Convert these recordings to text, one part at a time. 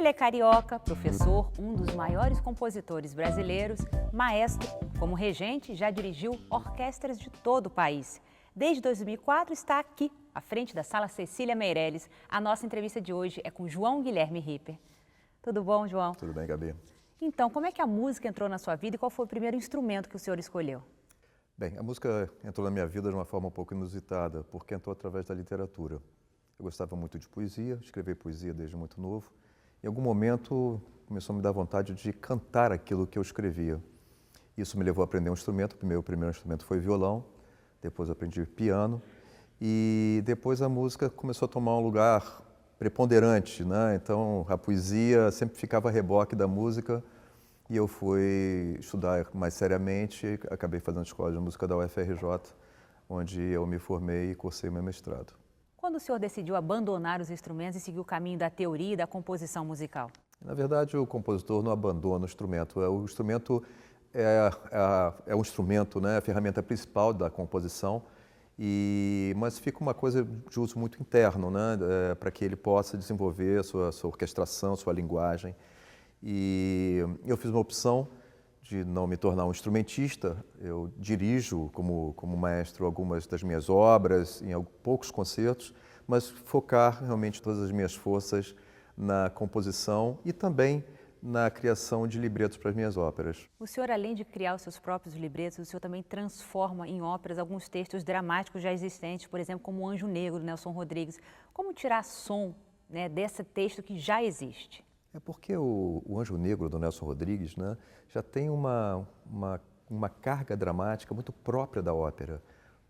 Ele é carioca, professor, um dos maiores compositores brasileiros, maestro. Como regente, já dirigiu orquestras de todo o país. Desde 2004 está aqui, à frente da Sala Cecília Meirelles. A nossa entrevista de hoje é com João Guilherme Ripper. Tudo bom, João? Tudo bem, Gabi. Então, como é que a música entrou na sua vida e qual foi o primeiro instrumento que o senhor escolheu? Bem, a música entrou na minha vida de uma forma um pouco inusitada, porque entrou através da literatura. Eu gostava muito de poesia, escrevi poesia desde muito novo. Em algum momento começou a me dar vontade de cantar aquilo que eu escrevia. Isso me levou a aprender um instrumento. O primeiro instrumento foi violão, depois aprendi piano e depois a música começou a tomar um lugar preponderante, né? Então a poesia sempre ficava a reboque da música e eu fui estudar mais seriamente. Acabei fazendo escola de música da UFRJ, onde eu me formei e cursei meu mestrado. Quando o senhor decidiu abandonar os instrumentos e seguir o caminho da teoria e da composição musical? Na verdade, o compositor não abandona o instrumento. O instrumento é um instrumento, né? A ferramenta principal da composição, mas fica uma coisa de uso muito interno, né? Para que ele possa desenvolver sua orquestração, sua linguagem. E eu fiz uma opção de não me tornar um instrumentista. Eu dirijo como maestro algumas das minhas obras, em poucos concertos, mas focar realmente todas as minhas forças na composição e também na criação de libretos para as minhas óperas. O senhor, além de criar os seus próprios libretos, o senhor também transforma em óperas alguns textos dramáticos já existentes, por exemplo, como O Anjo Negro, do Nelson Rodrigues. Como tirar som, né, desse texto que já existe? É porque o Anjo Negro, do Nelson Rodrigues, né, já tem uma carga dramática muito própria da ópera.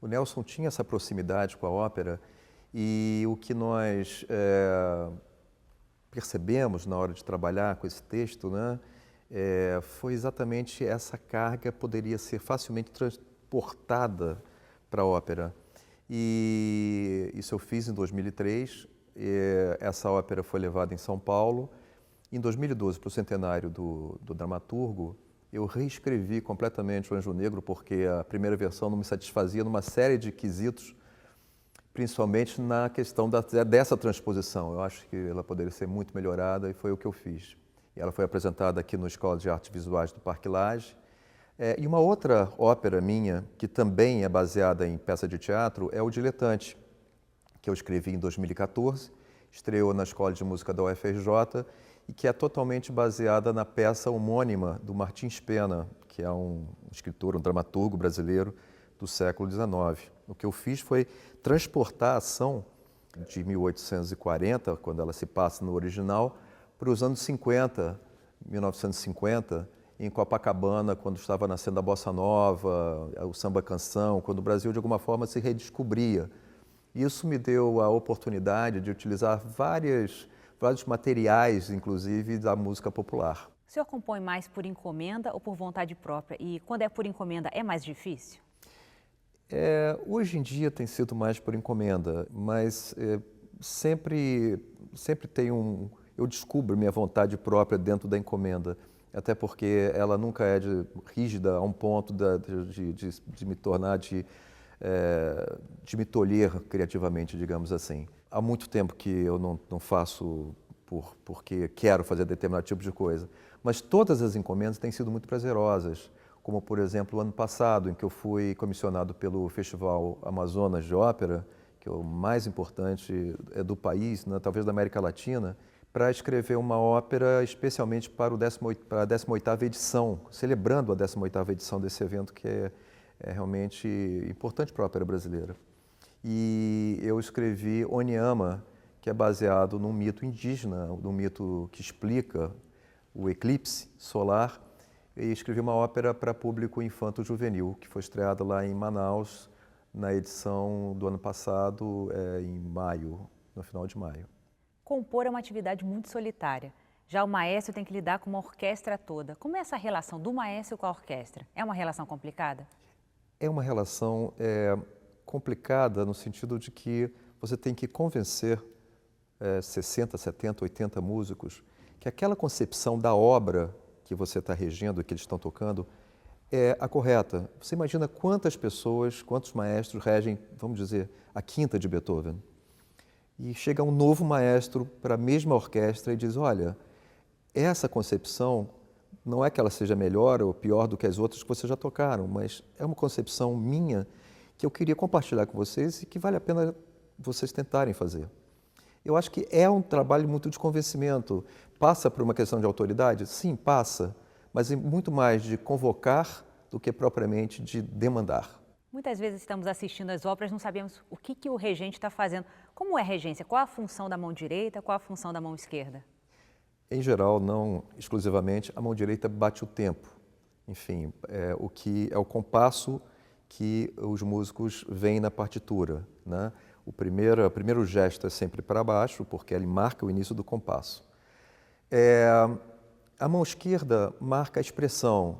O Nelson tinha essa proximidade com a ópera e o que nós percebemos na hora de trabalhar com esse texto, né, foi exatamente essa carga poderia ser facilmente transportada para a ópera. E isso eu fiz em 2003, essa ópera foi levada em São Paulo. Em 2012, para o centenário do dramaturgo, eu reescrevi completamente o Anjo Negro, porque a primeira versão não me satisfazia numa série de quesitos, principalmente na questão dessa transposição. Eu acho que ela poderia ser muito melhorada e foi o que eu fiz. E ela foi apresentada aqui no Escola de Artes Visuais do Parque Lage. E uma outra ópera minha, que também é baseada em peça de teatro, é O Diletante, que eu escrevi em 2014, estreou na Escola de Música da UFRJ, e que é totalmente baseada na peça homônima do Martins Pena, que é um escritor, um dramaturgo brasileiro do século XIX. O que eu fiz foi transportar a ação de 1840, quando ela se passa no original, para os anos 50, 1950, em Copacabana, quando estava nascendo a Bossa Nova, o samba-canção, quando o Brasil, de alguma forma, se redescobria. Isso me deu a oportunidade de utilizar vários materiais, inclusive, da música popular. O senhor compõe mais por encomenda ou por vontade própria? E quando é por encomenda, é mais difícil? Hoje em dia tem sido mais por encomenda, mas sempre tem eu descubro minha vontade própria dentro da encomenda, até porque ela nunca é rígida a um ponto de me tornar, de me tolher criativamente, digamos assim. Há muito tempo que eu não faço porque quero fazer determinado tipo de coisa, mas todas as encomendas têm sido muito prazerosas, como, por exemplo, o ano passado, em que eu fui comissionado pelo Festival Amazonas de Ópera, que é o mais importante do país, né, talvez da América Latina, para escrever uma ópera especialmente para a 18ª edição, celebrando a 18ª edição desse evento, que é realmente importante para a ópera brasileira. E eu escrevi Onyama, que é baseado num mito indígena, num mito que explica o eclipse solar, e escrevi uma ópera para público infanto-juvenil, que foi estreada lá em Manaus, na edição do ano passado, em maio, no final de maio. Compor é uma atividade muito solitária. Já o maestro tem que lidar com uma orquestra toda. Como é essa relação do maestro com a orquestra? É uma relação complicada? É uma relação complicada no sentido de que você tem que convencer 60, 70, 80 músicos que aquela concepção da obra que você está regendo, que eles estão tocando, é a correta. Você imagina quantas pessoas, quantos maestros regem, vamos dizer, a quinta de Beethoven? E chega um novo maestro para a mesma orquestra e diz, olha, essa concepção não é que ela seja melhor ou pior do que as outras que vocês já tocaram, mas é uma concepção minha que eu queria compartilhar com vocês e que vale a pena vocês tentarem fazer. Eu acho que é um trabalho muito de convencimento. Passa por uma questão de autoridade? Sim, passa, mas é muito mais de convocar do que propriamente de demandar. Muitas vezes estamos assistindo às óperas, não sabemos o que o regente está fazendo. Como é regência? Qual a função da mão direita, qual a função da mão esquerda? Em geral, não exclusivamente, a mão direita bate o tempo. Enfim, o que é o compasso que os músicos veem na partitura, né? O primeiro gesto é sempre para baixo, porque ele marca o início do compasso. A mão esquerda marca a expressão,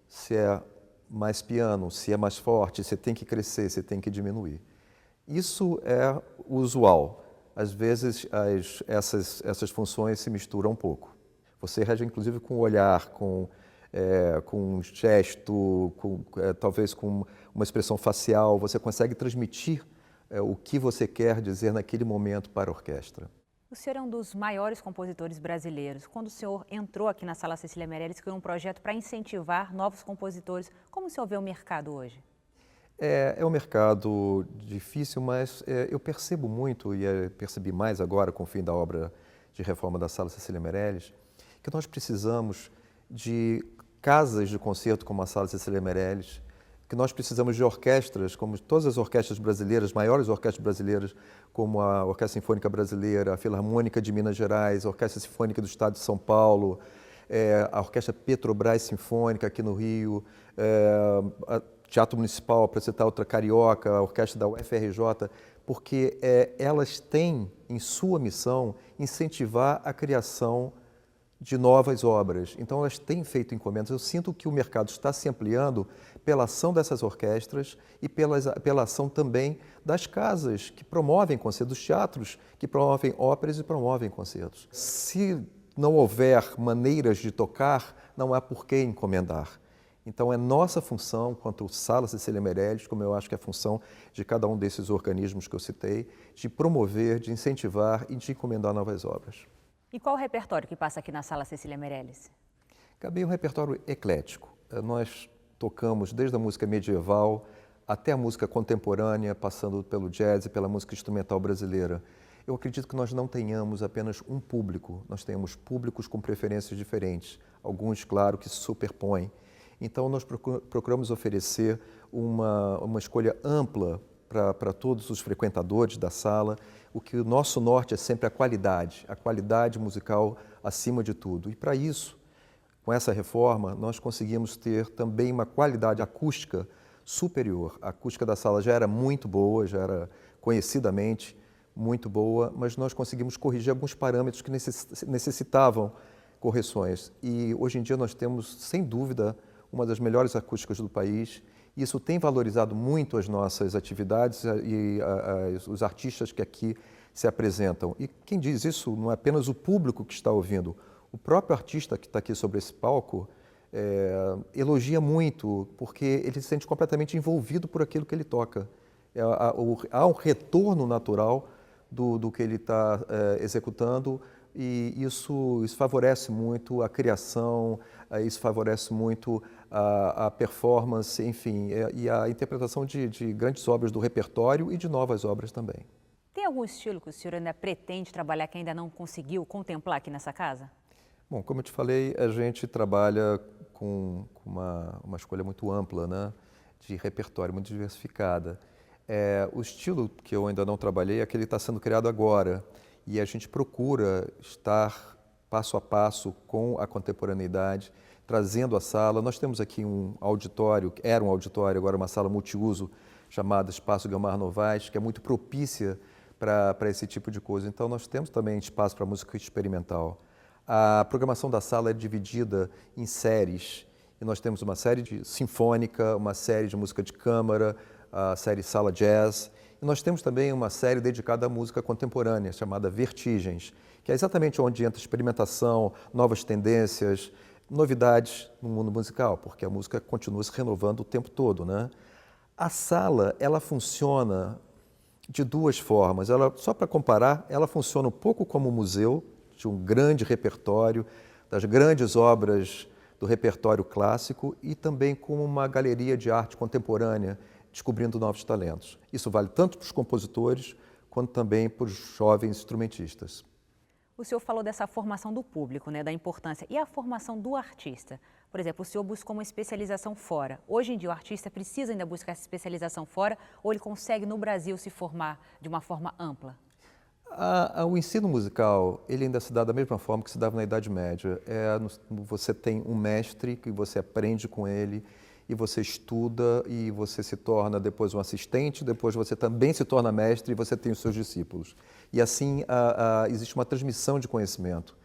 se é mais piano, se é mais forte, se tem que crescer, se tem que diminuir. Isso é usual. Às vezes, essas funções se misturam um pouco. Você rege, inclusive, com o olhar, com um gesto, talvez com uma expressão facial, você consegue transmitir o que você quer dizer naquele momento para a orquestra. O senhor é um dos maiores compositores brasileiros. Quando o senhor entrou aqui na Sala Cecília Meirelles, criou um projeto para incentivar novos compositores. Como o senhor vê o mercado hoje? É um mercado difícil, mas eu percebo muito, e percebi mais agora com o fim da obra de reforma da Sala Cecília Meirelles, que nós precisamos de casas de concerto como a Sala Cecília Meirelles, que nós precisamos de orquestras, como todas as orquestras brasileiras, maiores orquestras brasileiras, como a Orquestra Sinfônica Brasileira, a Filarmônica de Minas Gerais, a Orquestra Sinfônica do Estado de São Paulo, a Orquestra Petrobras Sinfônica aqui no Rio, a Teatro Municipal, para citar outra carioca, a Orquestra da UFRJ, porque elas têm em sua missão incentivar a criação de novas obras. Então, elas têm feito encomendas. Eu sinto que o mercado está se ampliando pela ação dessas orquestras e pela ação também das casas que promovem concertos, dos teatros que promovem óperas e promovem concertos. Se não houver maneiras de tocar, não há por que encomendar. Então, é nossa função, quanto Sala Cecília Meirelles, como eu acho que é a função de cada um desses organismos que eu citei, de promover, de incentivar e de encomendar novas obras. E qual o repertório que passa aqui na Sala Cecília Meirelles? Gabi, é um repertório eclético. Nós tocamos desde a música medieval até a música contemporânea, passando pelo jazz e pela música instrumental brasileira. Eu acredito que nós não tenhamos apenas um público, nós temos públicos com preferências diferentes, alguns, claro, que se superpõem. Então, nós procuramos oferecer uma escolha ampla para todos os frequentadores da sala. O que o nosso norte é sempre a qualidade musical acima de tudo. E para isso, com essa reforma, nós conseguimos ter também uma qualidade acústica superior. A acústica da sala já era muito boa, já era conhecidamente muito boa, mas nós conseguimos corrigir alguns parâmetros que necessitavam correções. E hoje em dia nós temos, sem dúvida, uma das melhores acústicas do país. Isso tem valorizado muito as nossas atividades e os artistas que aqui se apresentam. E quem diz isso não é apenas o público que está ouvindo. O próprio artista que está aqui sobre esse palco elogia muito, porque ele se sente completamente envolvido por aquilo que ele toca. Há um retorno natural do que ele está executando, e isso favorece muito a criação, isso favorece muito a performance, enfim, e a interpretação de grandes obras do repertório e de novas obras também. Tem algum estilo que o senhor ainda pretende trabalhar que ainda não conseguiu contemplar aqui nessa casa? Bom, como eu te falei, a gente trabalha com uma escolha muito ampla, né, de repertório, muito diversificada. O estilo que eu ainda não trabalhei é aquele que está sendo criado agora, e a gente procura estar passo a passo com a contemporaneidade, trazendo a sala. Nós temos aqui um auditório, era um auditório, agora uma sala multiuso, chamada Espaço Guilmar Novaes, que é muito propícia para esse tipo de coisa. Então, nós temos também espaço para música experimental. A programação da sala é dividida em séries, e nós temos uma série de sinfônica, uma série de música de câmara, a série Sala Jazz, e nós temos também uma série dedicada à música contemporânea, chamada Vertigens, que é exatamente onde entra experimentação, novas tendências, novidades no mundo musical, porque a música continua se renovando o tempo todo, né? A sala, ela funciona de duas formas. Só para comparar, ela funciona um pouco como um museu, de um grande repertório, das grandes obras do repertório clássico e também como uma galeria de arte contemporânea, descobrindo novos talentos. Isso vale tanto para os compositores quanto também para os jovens instrumentistas. O senhor falou dessa formação do público, né, da importância. E a formação do artista? Por exemplo, o senhor buscou uma especialização fora. Hoje em dia o artista precisa ainda buscar essa especialização fora ou ele consegue no Brasil se formar de uma forma ampla? O ensino musical, ele ainda se dá da mesma forma que se dava na Idade Média. Você tem um mestre que você aprende com ele e você estuda e você se torna depois um assistente, depois você também se torna mestre e você tem os seus discípulos. E assim existe uma transmissão de conhecimento.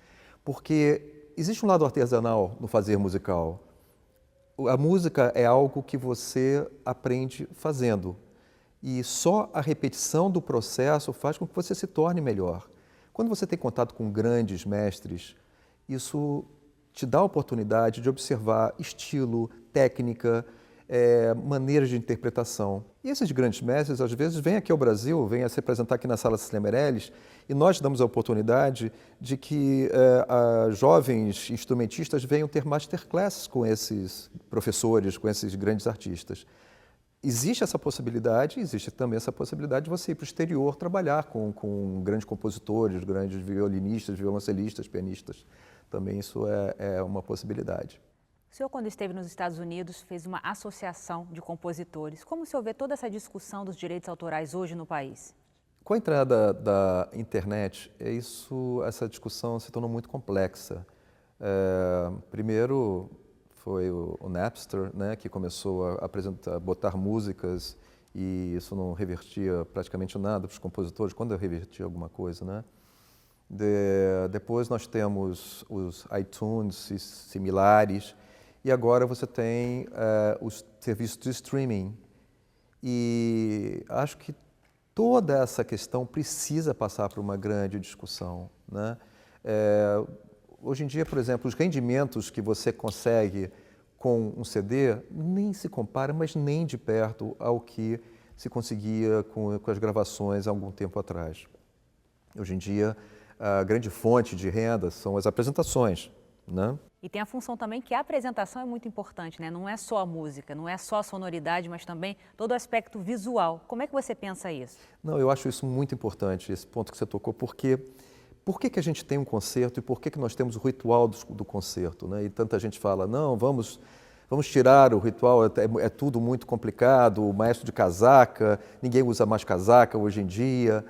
Porque existe um lado artesanal no fazer musical. A música é algo que você aprende fazendo. E só a repetição do processo faz com que você se torne melhor. Quando você tem contato com grandes mestres, isso te dá a oportunidade de observar estilo, técnica, maneiras de interpretação. E esses grandes mestres, às vezes, vêm aqui ao Brasil, vêm a se apresentar aqui na Sala Cecília Meirelles, e nós damos a oportunidade de que jovens instrumentistas venham ter masterclasses com esses professores, com esses grandes artistas. Existe essa possibilidade, existe também essa possibilidade de você ir para o exterior trabalhar com grandes compositores, grandes violinistas, violoncelistas, pianistas. Também isso é uma possibilidade. O senhor, quando esteve nos Estados Unidos, fez uma associação de compositores. Como o senhor vê toda essa discussão dos direitos autorais hoje no país? Com a entrada da internet, essa discussão se tornou muito complexa. Primeiro, foi o Napster, né, que começou a botar músicas e isso não revertia praticamente nada para os compositores, quando eu revertia alguma coisa, né? Depois nós temos os iTunes e similares e agora você tem os serviços de streaming. E acho que toda essa questão precisa passar por uma grande discussão, né? Hoje em dia, por exemplo, os rendimentos que você consegue com um CD nem se compara, mas nem de perto ao que se conseguia com as gravações há algum tempo atrás. Hoje em dia, a grande fonte de renda são as apresentações, né? E tem a função também que a apresentação é muito importante, né? Não é só a música, não é só a sonoridade, mas também todo o aspecto visual. Como é que você pensa isso? Não, eu acho isso muito importante, esse ponto que você tocou, porque por que a gente tem um concerto e por que nós temos o ritual do concerto, né? E tanta gente fala, não, vamos tirar o ritual, é tudo muito complicado, o maestro de casaca, ninguém usa mais casaca hoje em dia.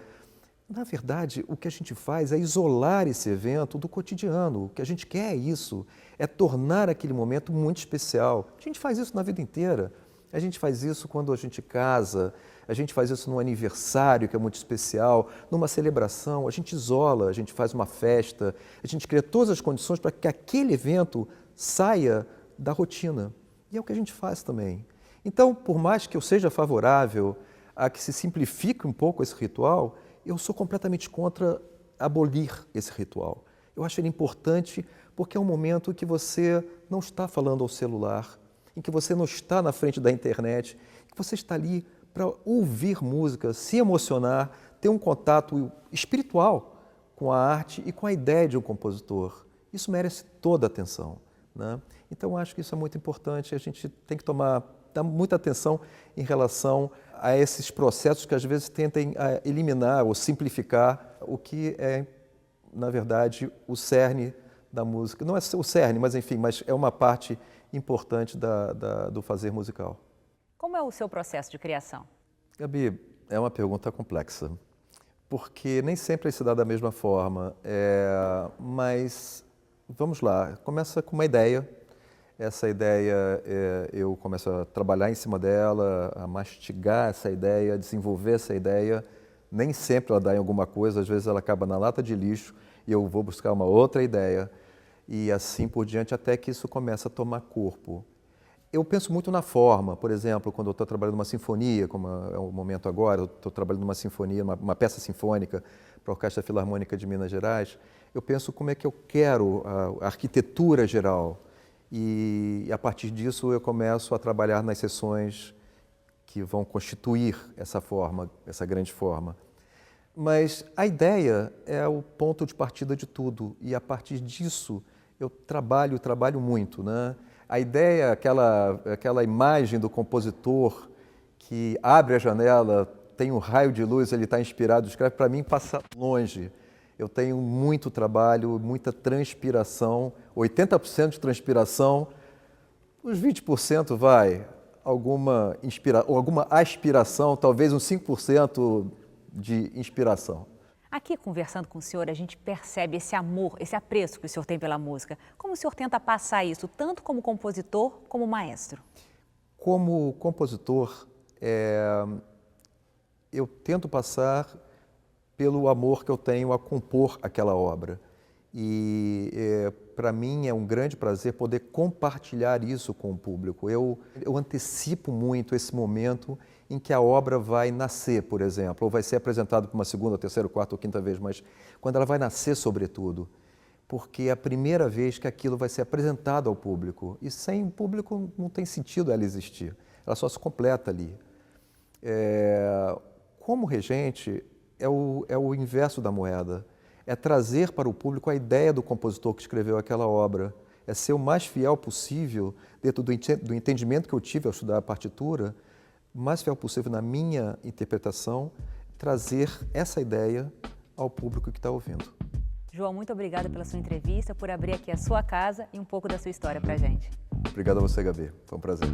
Na verdade, o que a gente faz é isolar esse evento do cotidiano. O que a gente quer é isso, é tornar aquele momento muito especial. A gente faz isso na vida inteira. A gente faz isso quando a gente casa, a gente faz isso num aniversário que é muito especial, numa celebração, a gente isola, a gente faz uma festa, a gente cria todas as condições para que aquele evento saia da rotina. E é o que a gente faz também. Então, por mais que eu seja favorável a que se simplifique um pouco esse ritual, eu sou completamente contra abolir esse ritual. Eu acho ele importante porque é um momento que você não está falando ao celular, em que você não está na frente da internet, que você está ali para ouvir música, se emocionar, ter um contato espiritual com a arte e com a ideia de um compositor. Isso merece toda a atenção, né? Então, acho que isso é muito importante. A gente tem que dar muita atenção em relação a esses processos que às vezes tentem eliminar ou simplificar o que é, na verdade, o cerne da música. Não é o cerne, mas enfim, mas é uma parte importante do fazer musical. Como é o seu processo de criação? Gabi, é uma pergunta complexa, porque nem sempre se dá da mesma forma, mas vamos lá, começa com uma ideia. Essa ideia, eu começo a trabalhar em cima dela, a mastigar essa ideia, a desenvolver essa ideia. Nem sempre ela dá em alguma coisa, às vezes ela acaba na lata de lixo e eu vou buscar uma outra ideia. E assim por diante, até que isso começa a tomar corpo. Eu penso muito na forma, por exemplo, quando eu estou trabalhando numa sinfonia, como é o momento agora, eu estou trabalhando numa sinfonia, uma peça sinfônica para a Orquestra Filarmônica de Minas Gerais, eu penso como é que eu quero a arquitetura geral. E a partir disso eu começo a trabalhar nas sessões que vão constituir essa forma, essa grande forma. Mas a ideia é o ponto de partida de tudo e a partir disso eu trabalho muito, né? A ideia, aquela imagem do compositor que abre a janela, tem um raio de luz, ele está inspirado, escreve, para mim passa longe. Eu tenho muito trabalho, muita transpiração, 80% de transpiração, uns 20% vai, alguma aspiração, talvez uns 5% de inspiração. Aqui, conversando com o senhor, a gente percebe esse amor, esse apreço que o senhor tem pela música. Como o senhor tenta passar isso, tanto como compositor, como maestro? Como compositor, eu tento passar pelo amor que eu tenho a compor aquela obra. E para mim é um grande prazer poder compartilhar isso com o público. Eu antecipo muito esse momento em que a obra vai nascer, por exemplo, ou vai ser apresentada por uma segunda, terceira, quarta ou quinta vez, mas quando ela vai nascer, sobretudo, porque é a primeira vez que aquilo vai ser apresentado ao público. E sem o público não tem sentido ela existir, ela só se completa ali. Como regente, é o inverso da moeda. É trazer para o público a ideia do compositor que escreveu aquela obra. É ser o mais fiel possível, dentro do entendimento que eu tive ao estudar a partitura, o mais fiel possível na minha interpretação, trazer essa ideia ao público que está ouvindo. João, muito obrigada pela sua entrevista, por abrir aqui a sua casa e um pouco da sua história para a gente. Obrigado a você, Gabi. Foi um prazer.